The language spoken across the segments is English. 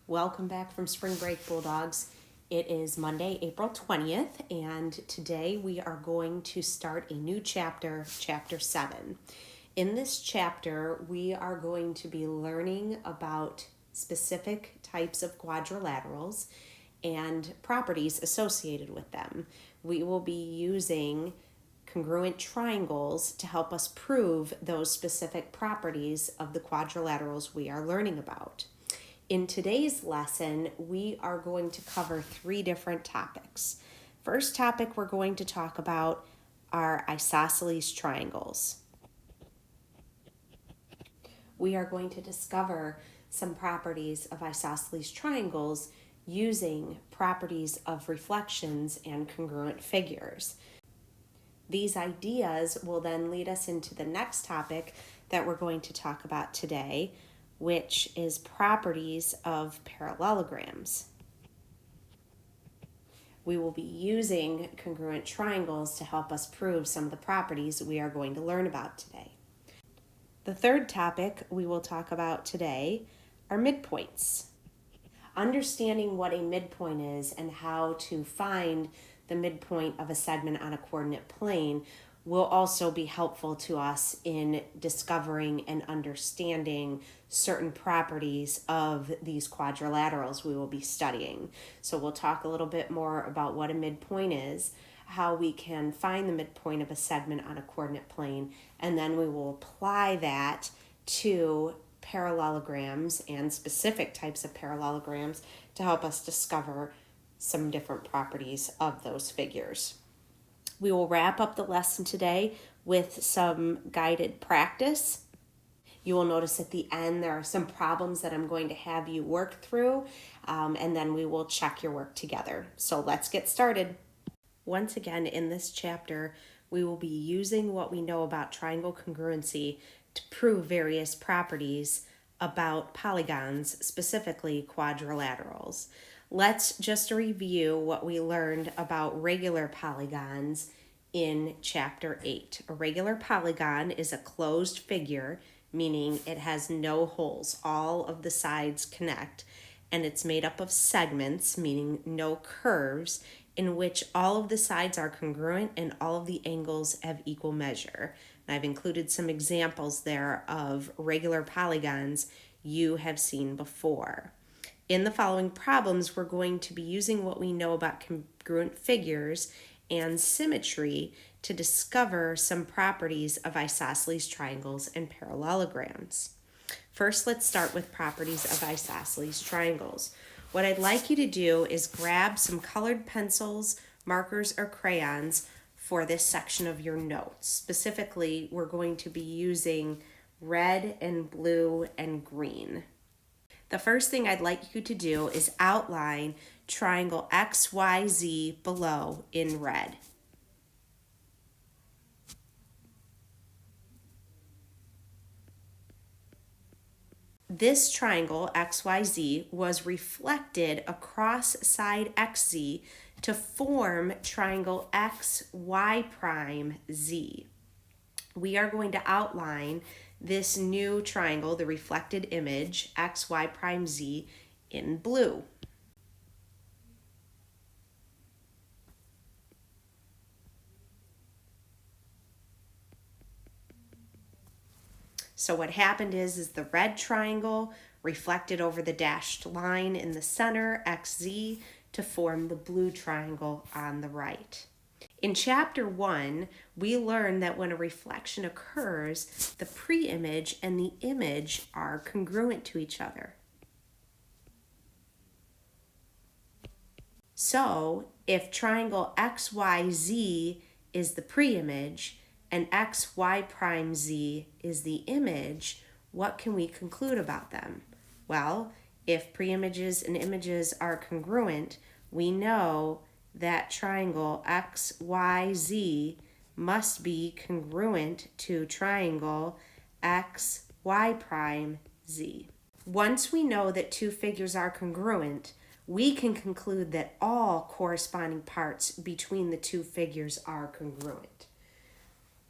Welcome back from spring break, Bulldogs. It is Monday, April 20th, and today we are going to start a new chapter, Chapter 7. In this chapter, we are going to be learning about specific types of quadrilaterals and properties associated with them. We will be using congruent triangles to help us prove those specific properties of the quadrilaterals we are learning about. In today's lesson, we are going to cover 3 different topics. First topic we're going to talk about are isosceles triangles. We are going to discover some properties of isosceles triangles using properties of reflections and congruent figures. These ideas will then lead us into the next topic that we're going to talk about today, which is properties of parallelograms. We will be using congruent triangles to help us prove some of the properties we are going to learn about today. The third topic we will talk about today are midpoints. Understanding what a midpoint is and how to find the midpoint of a segment on a coordinate plane will also be helpful to us in discovering and understanding certain properties of these quadrilaterals we will be studying. So we'll talk a little bit more about what a midpoint is, how we can find the midpoint of a segment on a coordinate plane, and then we will apply that to parallelograms and specific types of parallelograms to help us discover some different properties of those figures. We will wrap up the lesson today with some guided practice. You will notice at the end there are some problems that I'm going to have you work through, and then we will check your work together. So let's get started. Once again, in this chapter, we will be using what we know about triangle congruency to prove various properties about polygons, specifically quadrilaterals. Let's just review what we learned about regular polygons in Chapter 8. A regular polygon is a closed figure, meaning it has no holes. All of the sides connect, and it's made up of segments, meaning no curves, in which all of the sides are congruent and all of the angles have equal measure. And I've included some examples there of regular polygons you have seen before. In the following problems, we're going to be using what we know about congruent figures and symmetry to discover some properties of isosceles triangles and parallelograms. First, let's start with properties of isosceles triangles. What I'd like you to do is grab some colored pencils, markers, or crayons for this section of your notes. Specifically, we're going to be using red and blue and green. The first thing I'd like you to do is outline triangle XYZ below in red. This triangle XYZ was reflected across side XZ to form triangle XY prime Z. We are going to outline this new triangle, the reflected image, XY prime Z, in blue. So what happened is the red triangle reflected over the dashed line in the center, XZ, to form the blue triangle on the right. In Chapter 1, we learned that when a reflection occurs, the pre-image and the image are congruent to each other. So, if triangle XYZ is the pre-image and XY prime Z is the image, what can we conclude about them? Well, if pre-images and images are congruent, we know that triangle XYZ must be congruent to triangle XY prime Z. Once we know that two figures are congruent, we can conclude that all corresponding parts between the two figures are congruent.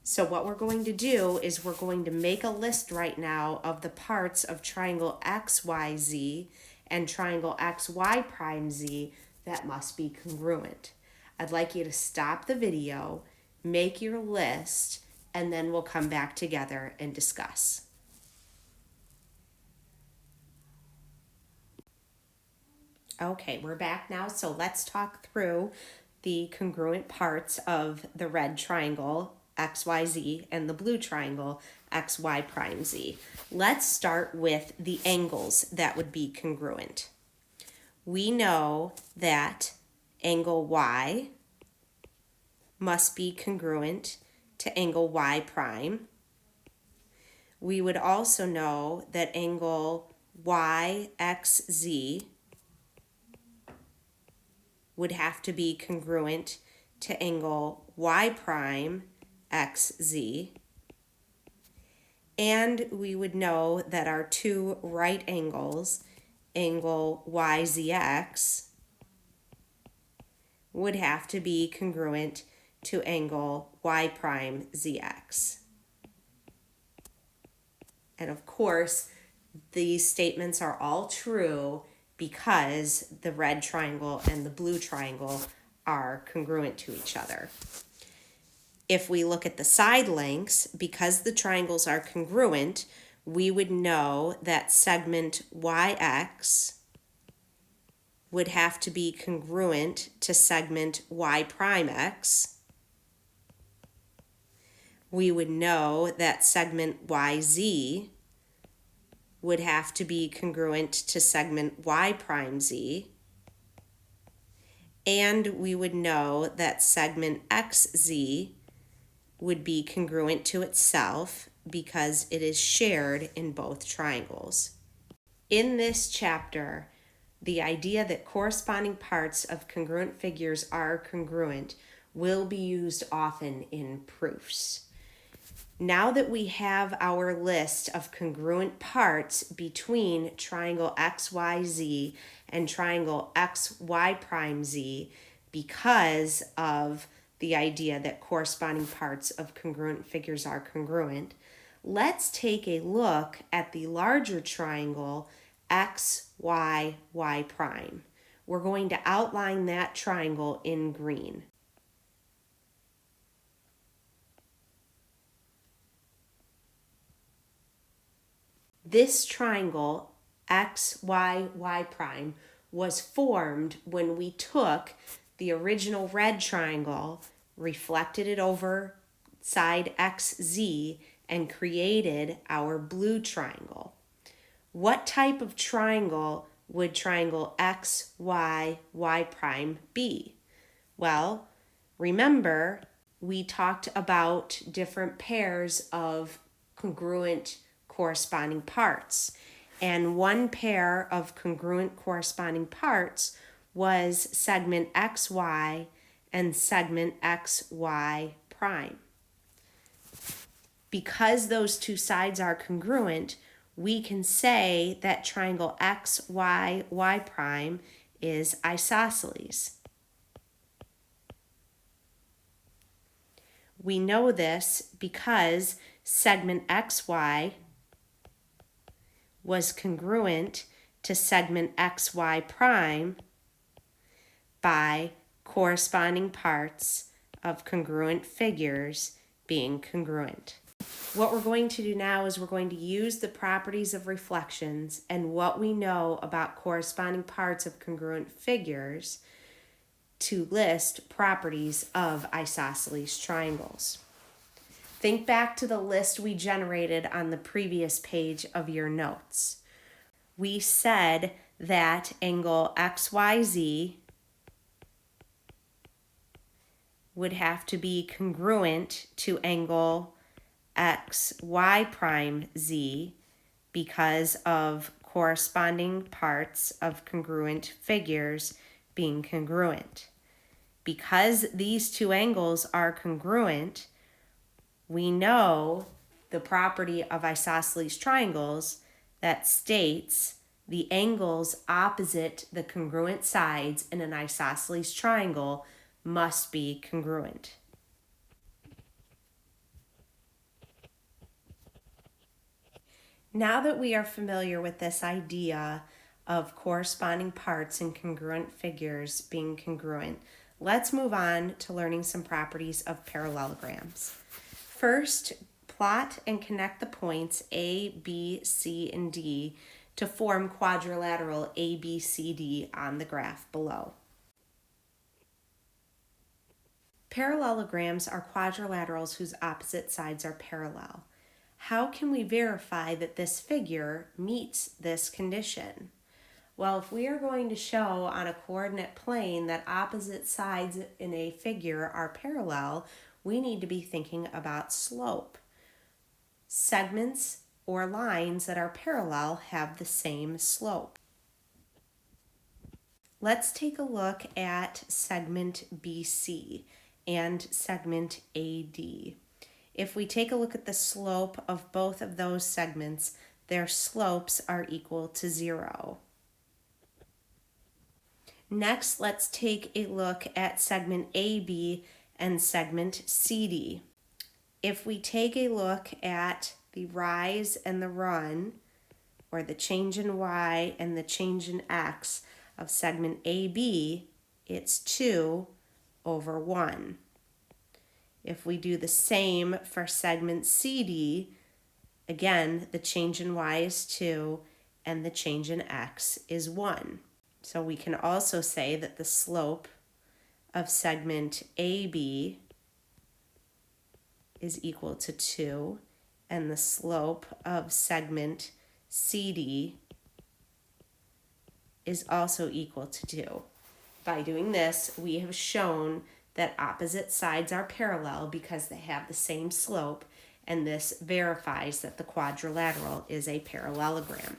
So what we're going to do is we're going to make a list right now of the parts of triangle XYZ and triangle XY prime Z that must be congruent. I'd like you to stop the video, make your list, and then we'll come back together and discuss. Okay, we're back now, so let's talk through the congruent parts of the red triangle XYZ and the blue triangle XY prime Z. Let's start with the angles that would be congruent. We know that angle Y must be congruent to angle Y prime. We would also know that angle YXZ would have to be congruent to angle Y prime XZ. And we would know that our two right angles, angle YZX, would have to be congruent to angle Y prime ZX. And of course, these statements are all true because the red triangle and the blue triangle are congruent to each other. If we look at the side lengths, because the triangles are congruent, we would know that segment YX would have to be congruent to segment Y prime X. We would know that segment YZ would have to be congruent to segment Y prime Z. And we would know that segment XZ would be congruent to itself because it is shared in both triangles. In this chapter, the idea that corresponding parts of congruent figures are congruent will be used often in proofs. Now that we have our list of congruent parts between triangle XYZ and triangle XY prime Z, because of the idea that corresponding parts of congruent figures are congruent, let's take a look at the larger triangle XYY prime. We're going to outline that triangle in green. This triangle, XYY prime, was formed when we took the original red triangle, reflected it over side XZ, and created our blue triangle. What type of triangle would triangle XYY prime be? Well, remember, we talked about different pairs of congruent corresponding parts. And one pair of congruent corresponding parts was segment XY and segment XY prime. Because those two sides are congruent, we can say that triangle XYY prime is isosceles. We know this because segment XY was congruent to segment XY prime by corresponding parts of congruent figures being congruent. What we're going to do now is we're going to use the properties of reflections and what we know about corresponding parts of congruent figures to list properties of isosceles triangles. Think back to the list we generated on the previous page of your notes. We said that angle XYZ would have to be congruent to angle XY prime Z because of corresponding parts of congruent figures being congruent. Because these two angles are congruent, we know the property of isosceles triangles that states the angles opposite the congruent sides in an isosceles triangle must be congruent. Now that we are familiar with this idea of corresponding parts and congruent figures being congruent, let's move on to learning some properties of parallelograms. First, plot and connect the points A, B, C, and D to form quadrilateral ABCD on the graph below. Parallelograms are quadrilaterals whose opposite sides are parallel. How can we verify that this figure meets this condition? Well, if we are going to show on a coordinate plane that opposite sides in a figure are parallel, we need to be thinking about slope. Segments or lines that are parallel have the same slope. Let's take a look at segment BC and segment AD. If we take a look at the slope of both of those segments, their slopes are equal to 0. Next, let's take a look at segment AB and segment CD. If we take a look at the rise and the run, or the change in Y and the change in X of segment AB, it's 2/1. If we do the same for segment CD, again, the change in Y is 2 and the change in X is 1. So we can also say that the slope of segment AB is equal to 2 and the slope of segment CD is also equal to 2. By doing this, we have shown that opposite sides are parallel because they have the same slope, and this verifies that the quadrilateral is a parallelogram.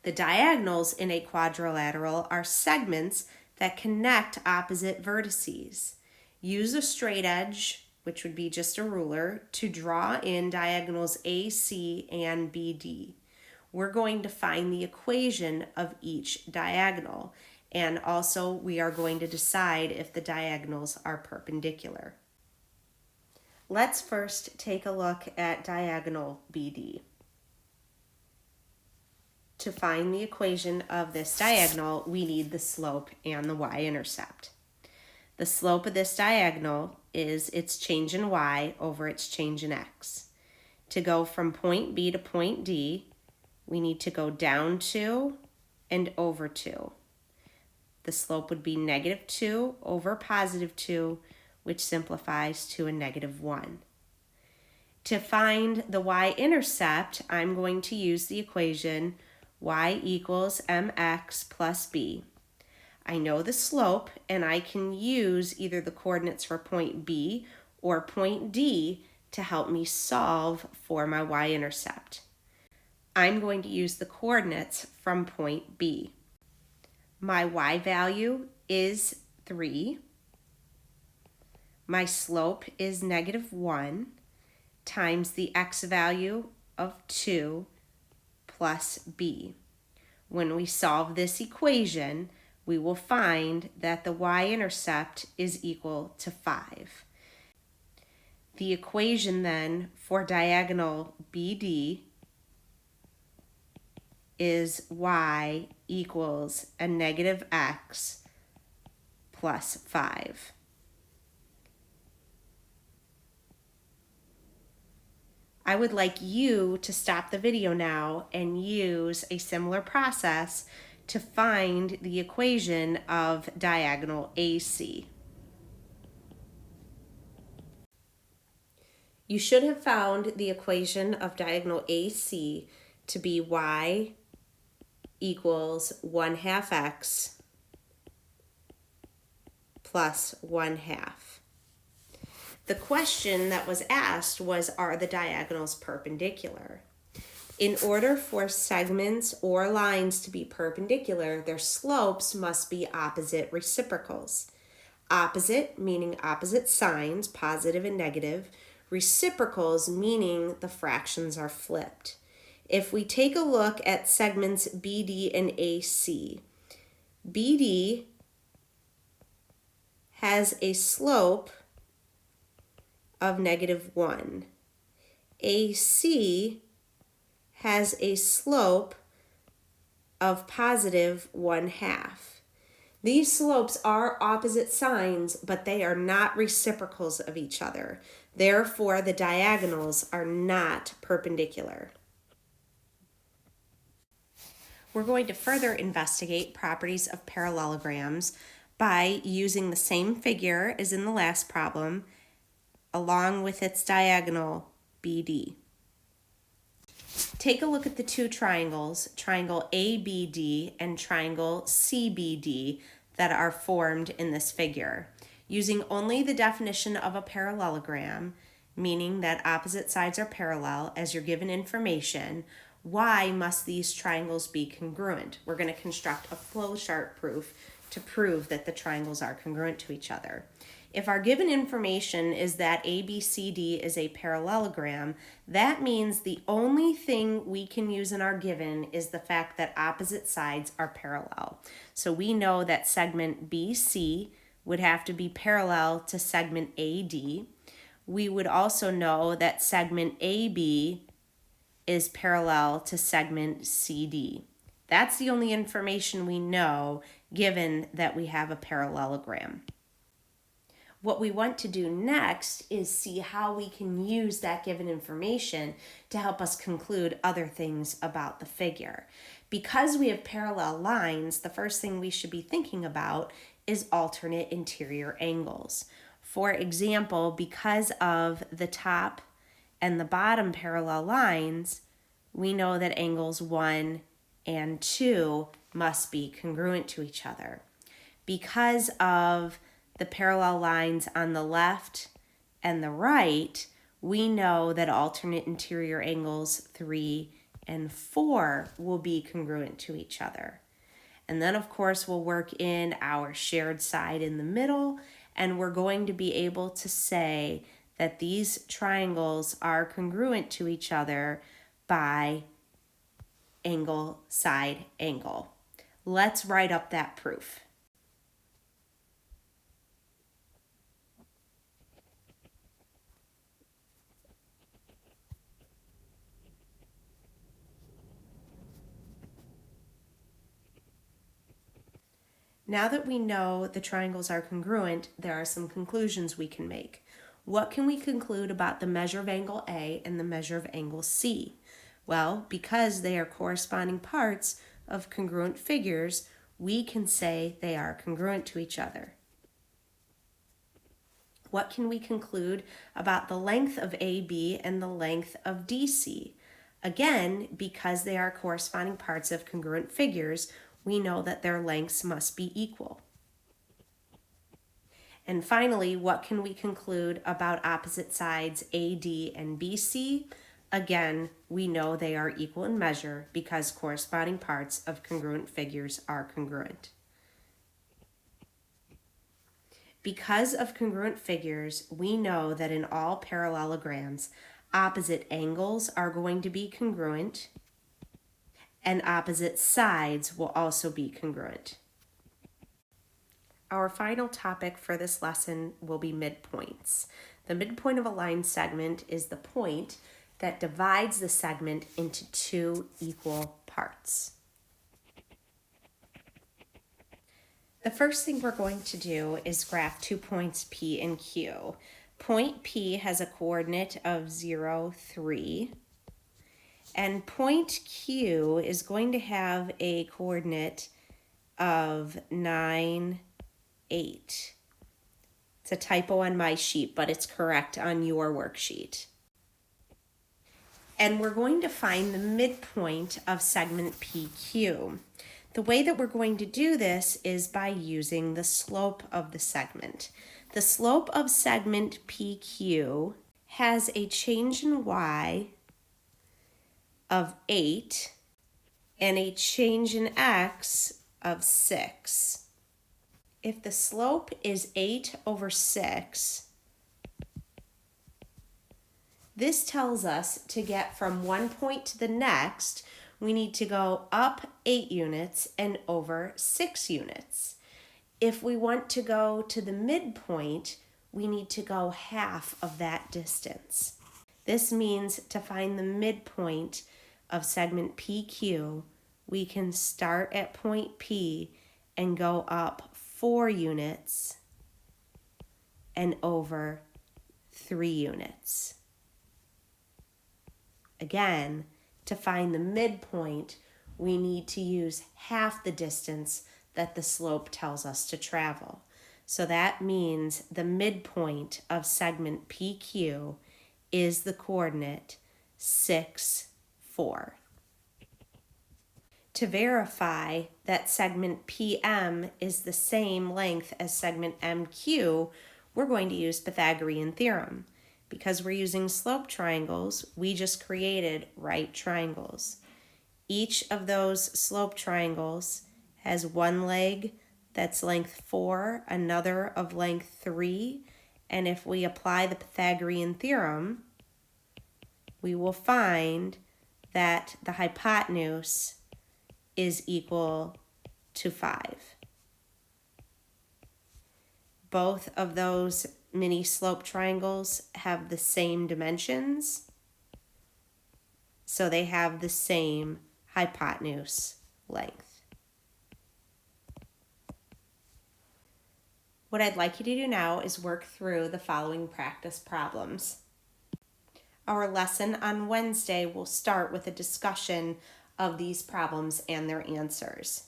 The diagonals in a quadrilateral are segments that connect opposite vertices. Use a straight edge, which would be just a ruler, to draw in diagonals AC and BD. We're going to find the equation of each diagonal, and also we are going to decide if the diagonals are perpendicular. Let's first take a look at diagonal BD. To find the equation of this diagonal, we need the slope and the y-intercept. The slope of this diagonal is its change in y over its change in x. To go from point B to point D, we need to go down 2 and over 2. The slope would be -2 over +2, which simplifies to a -1. To find the y-intercept, I'm going to use the equation y equals mx plus b. I know the slope, and I can use either the coordinates for point B or point D to help me solve for my y-intercept. I'm going to use the coordinates from point B. My y value is 3. My slope is -1 times the x value of 2 plus b. When we solve this equation, we will find that the y-intercept is equal to 5. The equation then for diagonal BD is y equals a -x plus 5. I would like you to stop the video now and use a similar process to find the equation of diagonal AC. You should have found the equation of diagonal AC to be y equals 1/2 x plus 1/2. The question that was asked was, are the diagonals perpendicular? In order for segments or lines to be perpendicular, their slopes must be opposite reciprocals. Opposite meaning opposite signs, positive and negative. Reciprocals meaning the fractions are flipped. If we take a look at segments BD and AC, BD has a slope of -1. AC has a slope of positive 1/2. These slopes are opposite signs, but they are not reciprocals of each other. Therefore, the diagonals are not perpendicular. We're going to further investigate properties of parallelograms by using the same figure as in the last problem, along with its diagonal BD. Take a look at the two triangles, triangle ABD and triangle CBD, that are formed in this figure. Using only the definition of a parallelogram, meaning that opposite sides are parallel as you're given information, why must these triangles be congruent? We're going to construct a flowchart proof to prove that the triangles are congruent to each other. If our given information is that ABCD is a parallelogram, that means the only thing we can use in our given is the fact that opposite sides are parallel. So we know that segment BC would have to be parallel to segment AD. We would also know that segment AB is parallel to segment CD. That's the only information we know given that we have a parallelogram. What we want to do next is see how we can use that given information to help us conclude other things about the figure. Because we have parallel lines, the first thing we should be thinking about is alternate interior angles. For example, because of the top and the bottom parallel lines, we know that angles 1 and 2 must be congruent to each other. Because of the parallel lines on the left and the right, we know that alternate interior angles 3 and 4 will be congruent to each other. And then, of course, we'll work in our shared side in the middle, and we're going to be able to say that these triangles are congruent to each other by angle, side, angle. Let's write up that proof. Now that we know the triangles are congruent, there are some conclusions we can make. What can we conclude about the measure of angle A and the measure of angle C? Well, because they are corresponding parts of congruent figures, we can say they are congruent to each other. What can we conclude about the length of AB and the length of DC? Again, because they are corresponding parts of congruent figures, we know that their lengths must be equal. And finally, what can we conclude about opposite sides AD and BC? Again, we know they are equal in measure because corresponding parts of congruent figures are congruent. Because of congruent figures, we know that in all parallelograms, opposite angles are going to be congruent and opposite sides will also be congruent. Our final topic for this lesson will be midpoints. The midpoint of a line segment is the point that divides the segment into two equal parts. The first thing we're going to do is graph 2 points P and Q. Point P has a coordinate of 0, 3. And point Q is going to have a coordinate of 9, 8. It's a typo on my sheet, but it's correct on your worksheet. And we're going to find the midpoint of segment PQ. The way that we're going to do this is by using the slope of the segment. The slope of segment PQ has a change in y of 8 and a change in x of 6. If the slope is 8 over 6, this tells us to get from one point to the next, we need to go up 8 units and over 6 units. If we want to go to the midpoint, we need to go half of that distance. This means to find the midpoint of segment PQ, we can start at point P and go up 4 units and over 3 units. Again, to find the midpoint, we need to use half the distance that the slope tells us to travel. So that means the midpoint of segment PQ is the coordinate 6, 4. To verify that segment PM is the same length as segment MQ, we're going to use Pythagorean theorem. Because we're using slope triangles, we just created right triangles. Each of those slope triangles has one leg that's length 4, another of length 3, and if we apply the Pythagorean theorem, we will find that the hypotenuse is equal to 5. Both of those mini slope triangles have the same dimensions, so they have the same hypotenuse length. What I'd like you to do now is work through the following practice problems. Our lesson on Wednesday will start with a discussion of these problems and their answers.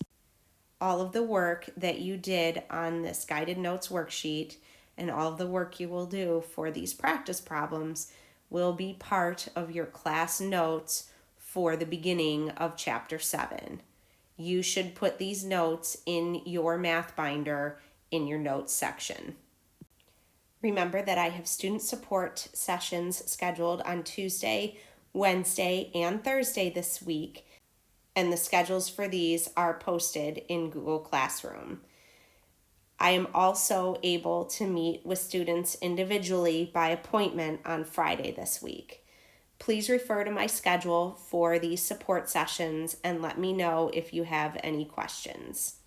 All of the work that you did on this guided notes worksheet and all of the work you will do for these practice problems will be part of your class notes for the beginning of Chapter 7. You should put these notes in your math binder in your notes section. Remember that I have student support sessions scheduled on Tuesday, Wednesday, and Thursday this week, and the schedules for these are posted in Google Classroom. I am also able to meet with students individually by appointment on Friday this week. Please refer to my schedule for these support sessions and let me know if you have any questions.